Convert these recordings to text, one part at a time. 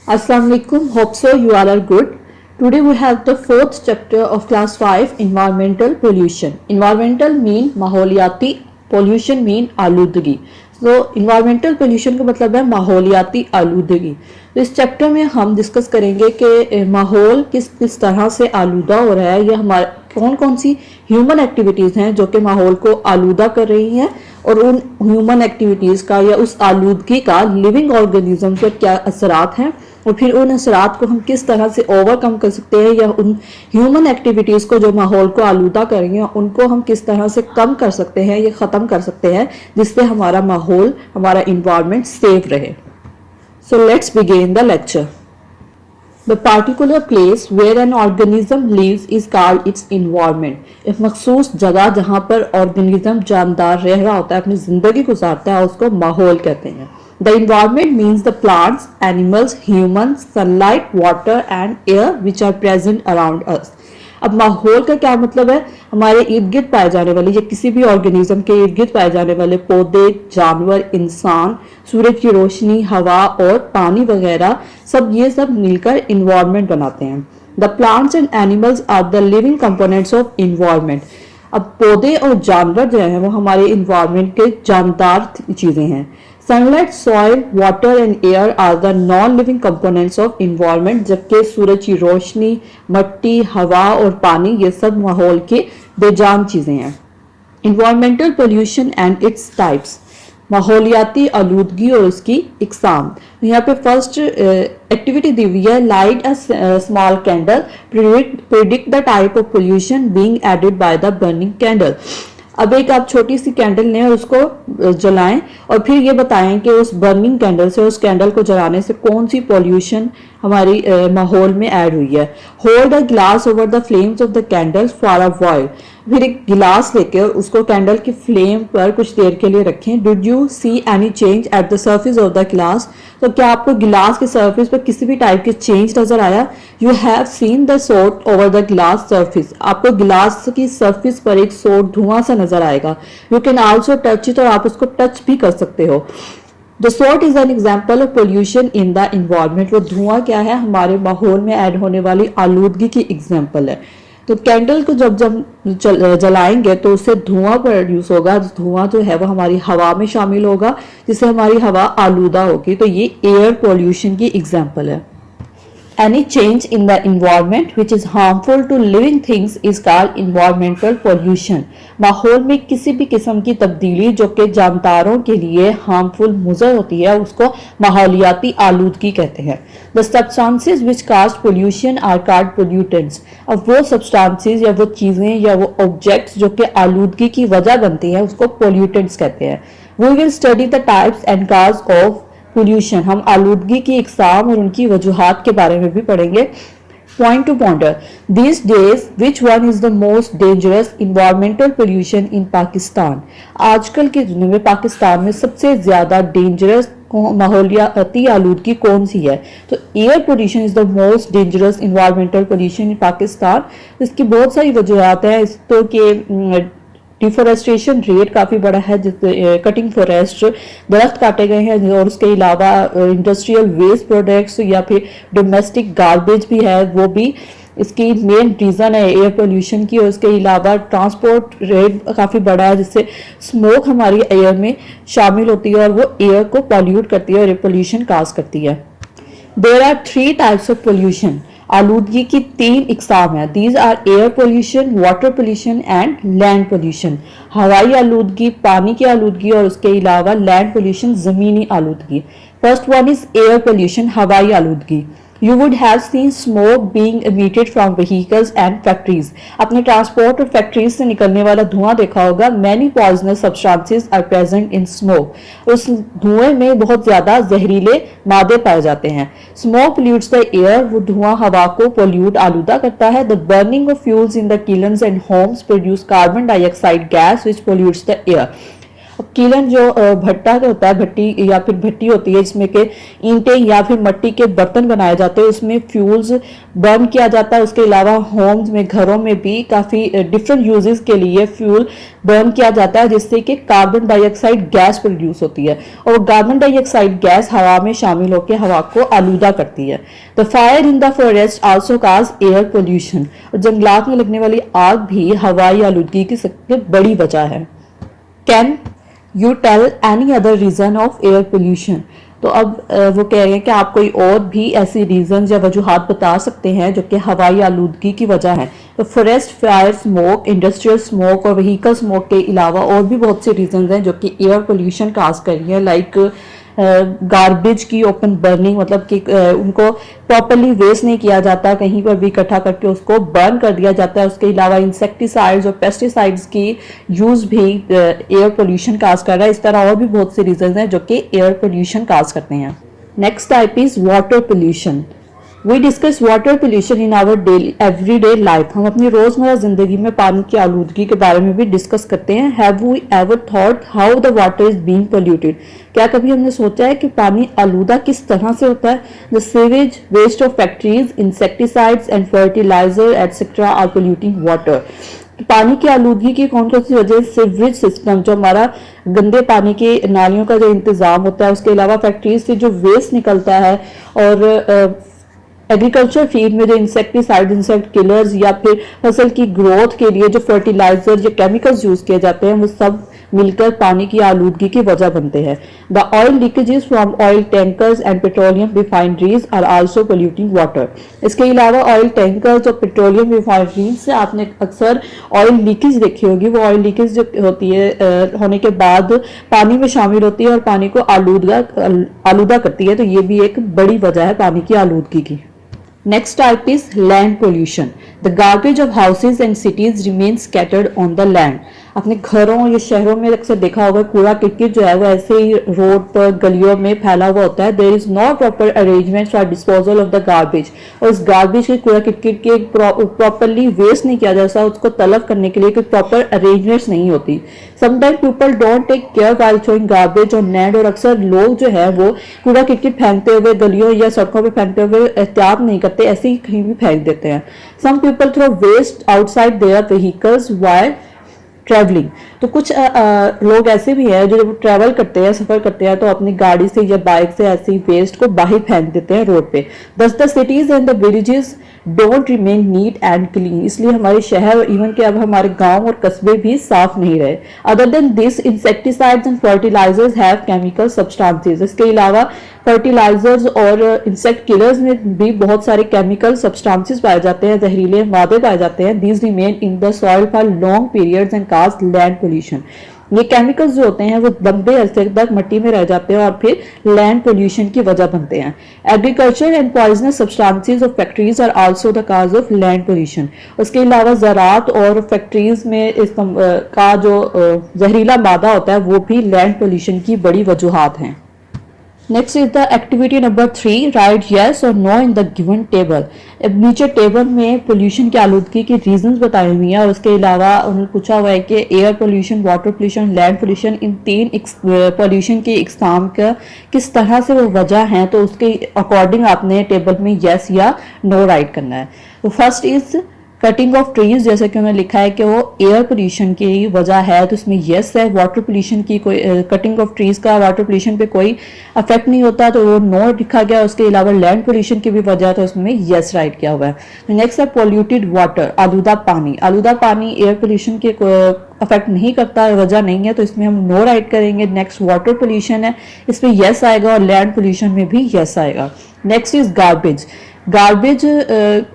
Assalamu alaikum. Hope so you all are good. Today we have the fourth chapter of class 5 environmental pollution. Environmental mean माहौलियाती, pollution mean आलूदगी. So environmental pollution का मतलब है माहौलियाती आलूदगी. तो इस chapter में हम डिस्कस करेंगे कि माहौल किस किस तरह से आलूदा हो रहा है या हमारे कौन कौन सी ह्यूमन एक्टिविटीज़ हैं जो कि माहौल को आलूदा कर रही हैं और उन ह्यूमन एक्टिविटीज़ का या उस आलूदगी का लिविंग ऑर्गेनिज्म पर क्या असरात हैं और फिर उन असरात को हम किस तरह से ओवरकम कर सकते हैं या उन ह्यूमन एक्टिविटीज़ को जो माहौल को आलूदा कर रही हैं उनको हम किस तरह से कम कर सकते हैं या ख़त्म कर सकते हैं जिससे हमारा माहौल हमारा इन्वायरमेंट सेफ रहे. So let's begin the lecture. The particular place where an organism lives is called its environment. एक मखसूस जगह जहाँ पर ऑर्गेनिज्म जानदार रह रहा होता है, अपनी ज़िंदगी गुजारता है, उसको माहौल कहते हैं. The environment means the plants, animals, humans, sunlight, water and air which are present around us. अब माहौल का क्या मतलब है? हमारे इर्द गिर्द पाए जाने वाले या किसी भी ऑर्गेनिज्म के इर्द गिर्द पाए जाने वाले पौधे, जानवर, इंसान, सूरज की रोशनी, हवा और पानी वगैरह ये सब मिलकर इन्वायरमेंट बनाते हैं. The plants and animals are the living components of environment. अब पौधे और जानवर जो हैं वो हमारे इन्वायरमेंट के जानदार चीज़ें हैं. Sunlight, soil, water and air are the non living components of environment, जबकि सूरज की रोशनी, मिट्टी, हवा और पानी ये सब माहौल के बेजान चीज़ें हैं. Environmental pollution and its types. माहौलियाती आलूदगी और उसकी इकसाम. यहाँ पे फर्स्ट एक्टिविटी दी हुई है, light a small candle, predict the type of pollution being added by the burning candle. अब एक आप छोटी सी कैंडल लें और उसको जलाएं और फिर ये बताएं कि उस बर्निंग कैंडल से, उस कैंडल को जलाने से कौन सी पॉल्यूशन हमारी माहौल में ऐड हुई है. Hold a glass over the flames of the candle for a while. फिर एक गिलास लेकर उसको कैंडल की फ्लेम पर कुछ देर के लिए रखें. Did you see any change at the surface of the गिलास. तो क्या आपको गिलास के सर्फेस पर किसी भी टाइप के चेंज नजर आया? You have seen the soot over the glass surface. आपको गिलास की सर्फेस पर एक सोट धुआं सा नजर आएगा. You can also touch it, और आप उसको टच भी कर सकते हो. The soot is an example of pollution in the environment. वो धुआं क्या है? हमारे माहौल में ऐड होने वाली आलूदगी की एग्जाम्पल है. तो कैंडल को जब जलाएंगे तो उससे धुआं प्रोड्यूस होगा. धुआं जो है वो हमारी हवा में शामिल होगा जिससे हमारी हवा आलूदा होगी. तो ये एयर पोल्यूशन की एग्जाम्पल है. Any change in the environment which is harmful to living things is called environmental pollution. माहौल में किसी भी किस्म की तब्दीली जो कि जानदारों के लिए हार्मफुल मुज़र होती है उसको माहौलियाती आलूदगी कहते हैं. The substances which cause pollution are called pollutants. अब वो substances या वो चीज़ें या वो ऑब्जेक्ट्स जो कि आलूदगी की वजह बनती हैं उसको pollutants कहते हैं. We will study the types and cause of pollution. हम आलूदगी की इकसाम और उनकी वजूहात के बारे में भी पढ़ेंगे. Point two pointer. These days which one is the most dangerous environmental pollution in Pakistan. आजकल के दिनों में पाकिस्तान में सबसे ज्यादा डेंजरस माहौलियाती आलूदगी कौन सी है? तो air pollution is the most dangerous environmental pollution in Pakistan. इसकी बहुत सारी वजूहात हैं. इस तो कि डिफोरेस्टेशन रेट काफ़ी बड़ा है, जिससे कटिंग फॉरेस्ट, दरख्त काटे गए हैं, और उसके अलावा इंडस्ट्रियल वेस्ट प्रोडक्ट्स या फिर डोमेस्टिक गार्बेज भी है, वो भी इसकी मेन रीज़न है एयर पोल्यूशन की. और उसके अलावा ट्रांसपोर्ट रेट काफ़ी बड़ा है जिससे स्मोक हमारी एयर में शामिल होती है और वो एयर को पॉल्यूट करती है और एयर पोल्यूशन काज करती है. There are 3 types of pollution. आलूदगी की 3 इकसाम है. These are air pollution, water pollution and land pollution. हवाई आलूदगी, पानी की आलूदगी, और उसके अलावा लैंड पोल्यूशन, जमीनी आलूदगी. First one is air pollution, हवाई आलूदगी. You would have seen smoke being emitted from vehicles and factories. अपने ट्रांसपोर्ट और फैक्ट्रीज से निकलने वाला धुआं देखा होगा. Many poisonous substances are present in smoke. उस धुएं में बहुत ज्यादा जहरीले मादे पाए जाते हैं. Smoke pollutes the air. वो धुआं हवा को पोल्यूट आलूदा करता है. The burning of fuels in the kilns and homes produce carbon dioxide gas which pollutes the air. अब कीलन जो भट्टा होता है, भट्टी या फिर भट्टी होती है जिसमें के ईंटें या फिर मिट्टी के बर्तन बनाए जाते हैं, उसमें फ्यूल्स बर्न किया जाता है। उसके अलावा होम्स में, घरों में भी काफ़ी डिफरेंट यूजेस के लिए फ्यूल बर्न किया जाता है जिससे कि कार्बन डाइऑक्साइड गैस प्रोड्यूस होती है और कार्बन डाइऑक्साइड गैस हवा में शामिल होकर हवा को आलूदा करती है। The fire in the forest also cause air pollution, और जंगलात में लगने वाली आग भी हवाई आलूदगी की सबसे बड़ी वजह है। Can you tell any other reason of air pollution, तो अब वो कह रहे हैं कि आप कोई और भी ऐसी रीजन या वजूहात बता सकते हैं जो कि हवाई आलूदगी की वजह है। तो forest fire, smoke, industrial smoke और व्हीकल स्मोक के अलावा और भी बहुत से रीजन हैं जो कि एयर पोल्यूशन काज कर रही है। लाइक गार्बेज की ओपन बर्निंग, मतलब कि उनको प्रॉपरली वेस्ट नहीं किया जाता, कहीं पर भी इकट्ठा करके उसको बर्न कर दिया जाता है। उसके अलावा इंसेक्टिसाइड्स और पेस्टिसाइड्स की यूज भी एयर पोल्यूशन काज कर रहा है। इस तरह और भी बहुत से रीजन हैं जो कि एयर पोल्यूशन काज करते हैं। Next type is water pollution. We discuss water pollution in our daily everyday life, हम अपनी रोजमर्रा जिंदगी में पानी की आलूदगी के बारे में भी डिस्कस करते हैं। Have we ever thought how the water is being polluted, क्या कभी हमने सोचा है कि पानी आलूदा किस तरह से होता है। The sewage, waste of factories, insecticides and fertilizer etcetera are polluting water. पानी की आलूदगी की कौन कौन सी वजह? सीवरेज सिस्टम, जो हमारा गंदे पानी के नालियों का जो इंतजाम होता है, उसके अलावा फैक्ट्रीज से जो वेस्ट निकलता है, और एग्रीकल्चर फील्ड में जो इंसेक्टिसाइड, इंसेक्ट किलर्स या फिर फसल की ग्रोथ के लिए जो फर्टिलाइजर या केमिकल्स यूज किए जाते हैं, वो सब मिलकर पानी की आलूदगी की वजह बनते हैं। The oil leakages from oil tankers and petroleum refineries are also polluting water. इसके अलावा ऑयल टैंकर्स और पेट्रोलियम रिफाइनरीज से आपने अक्सर ऑयल लीकेज देखी होगी। वो ऑयल लीकेज जो होती है होने के बाद पानी में शामिल होती है और पानी को आलूदा करती है, तो ये भी एक बड़ी वजह है पानी की आलूदगी की। Next type is land pollution. The garbage of houses and cities remains scattered on the land. अपने घरों या शहरों में अक्सर देखा होगा कूड़ा किटकिट जो है वो ऐसे ही रोड पर, गलियों में फैला हुआ होता है। There is no proper arrangement for disposal of the garbage, और इस गार्बेज के कूड़ा किटकिट के प्रॉपरली वेस्ट नहीं किया जाता, उसको तलब करने के लिए कोई प्रॉपर अरेंजमेंट्स नहीं होती। Sometime people don't take care while throwing garbage on land, और अक्सर लोग जो है वो कूड़ा किटकिट फेंकते हुए गलियों या सड़कों पर फेंकते हुए एहतियात नहीं करते, ऐसे ही कहीं भी फेंक देते हैं। Some people throw waste outside their vehicles while travelling, तो कुछ लोग ऐसे भी हैं जो जब ट्रैवल करते हैं, सफर करते हैं, तो अपनी गाड़ी से या बाइक से ऐसे ही वेस्ट को बाहर फेंक देते हैं रोड पे। दस the cities and the villages don't remain neat and clean, इसलिए हमारे शहर और इवन के अब हमारे गांव और कस्बे भी साफ नहीं रहे। Other than this insecticides and fertilizers have chemical substances, इसके अलावा फर्टिलाइजर्स और इंसेक्ट किलर्स में भी बहुत सारे केमिकल सब्सटेंसेस पाए जाते हैं, जहरीले मादे पाए जाते हैं। These remain in the soil for long periods and cause land pollution, ये केमिकल्स जो होते हैं वो लंबे अरसे तक मिट्टी में रह जाते हैं और फिर लैंड पोल्यूशन की वजह बनते हैं। Agriculture and poisonous substances of factories are also the cause of land pollution, उसके अलावा ज़राअत और फैक्ट्रीज में इस का जो जहरीला मादा होता है वो भी लैंड पोल्यूशन की बड़ी वजूहात हैं। Next is the activity number 3, write yes और no in the given table. अब नीचे टेबल में पोल्यूशन की आलूदगी की रीजंस बताई हुई हैं और उसके अलावा उन्होंने पूछा हुआ है कि air pollution, water pollution, land pollution, इन तीन पोल्यूशन के इकसाम का किस तरह से वो वजह हैं, तो उसके अकॉर्डिंग आपने टेबल में यस या नो राइट करना है। तो first is cutting of trees, जैसे कि उन्होंने लिखा है कि वो एयर पोल्यूशन की वजह है, तो इसमें यस है। वाटर पोल्यूशन की कोई कटिंग ऑफ ट्रीज का वाटर पोल्यूशन पे कोई अफेक्ट नहीं होता, तो वो नो लिखा गया। उसके अलावा लैंड पोल्यूशन की भी वजह, तो उसमें यस राइट किया हुआ है। नेक्स्ट है पॉल्यूटेड वाटर, आलूदा पानी। आलूदा पानी एयर पोल्यूशन के अफेक्ट नहीं करता, वजह नहीं है, तो इसमें हम नो राइट करेंगे। नेक्स्ट वाटर पोल्यूशन है, इसमें यस आएगा और लैंड पोल्यूशन में भी यस आएगा। Next is garbage. गार्बेज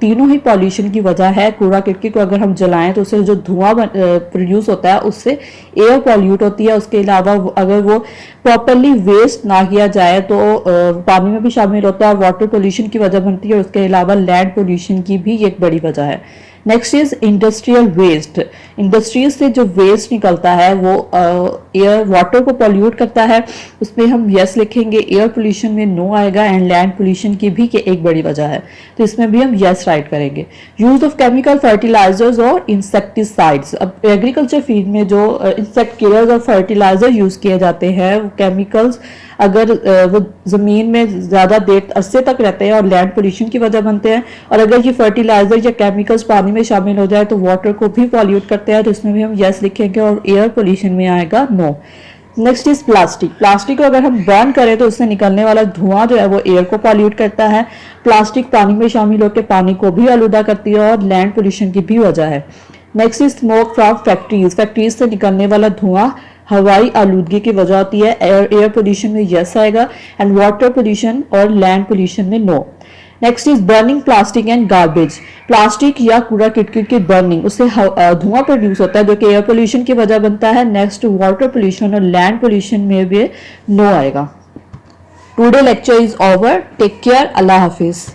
तीनों ही पॉल्यूशन की वजह है। कूड़ा किटकी को अगर हम जलाएं तो उससे जो धुआं प्रोड्यूस होता है उससे एयर पॉल्यूट होती है। उसके अलावा अगर वो प्रॉपरली वेस्ट ना किया जाए तो पानी में भी शामिल होता है और वाटर पोल्यूशन की वजह बनती है। उसके अलावा लैंड पोल्यूशन की भी एक बड़ी वजह है। Next is industrial waste. Industries से जो वेस्ट निकलता है वो एयर वाटर को पॉल्यूट करता है, उसमें हम यस लिखेंगे। एयर पोल्यूशन में नो आएगा एंड लैंड पोल्यूशन की भी एक बड़ी वजह है, तो इसमें भी हम यस राइट करेंगे। यूज ऑफ केमिकल फर्टिलाइजर्स और इंसेक्टिसाइड्स। अब एग्रीकल्चर फील्ड में जो इंसेक्ट किलर्स और फर्टिलाइजर यूज किए जाते हैं वो केमिकल्स अगर वो जमीन में ज्यादा देर अरसे तक रहते हैं और लैंड पोल्यूशन की वजह बनते हैं, और अगर ये फर्टिलाइजर या केमिकल्स पानी में शामिल हो जाए तो वाटर को भी पॉल्यूट करते हैं, तो इसमें भी हम यस लिखेंगे और एयर पोल्यूशन में आएगा no. Next is plastic. Plastic को अगर हम बर्न करें तो उससे निकलने वाला धुआं जो है वो एयर को पॉल्यूट करता है। प्लास्टिक पानी में शामिल होकर पानी को भी आलूदा करती है और लैंड पोल्यूशन की भी वजह है। Next is smoke from factories. Factories से निकलने वाला धुआं हवाई आलूदगी की वजह होती है। एयर पोल्यूशन में यस आएगा एंड वाटर पोल्यूशन और लैंड पोल्यूशन में no. Next is burning plastic and garbage. Plastic या कूड़ा किटकिट की बर्निंग, उससे धुआं प्रोड्यूस होता है जो कि एयर पोल्यूशन की वजह बनता है। नेक्स्ट वाटर पोल्यूशन और लैंड पोल्यूशन में भी नो आएगा। Today lecture is over. Take care. अल्लाह हाफिज।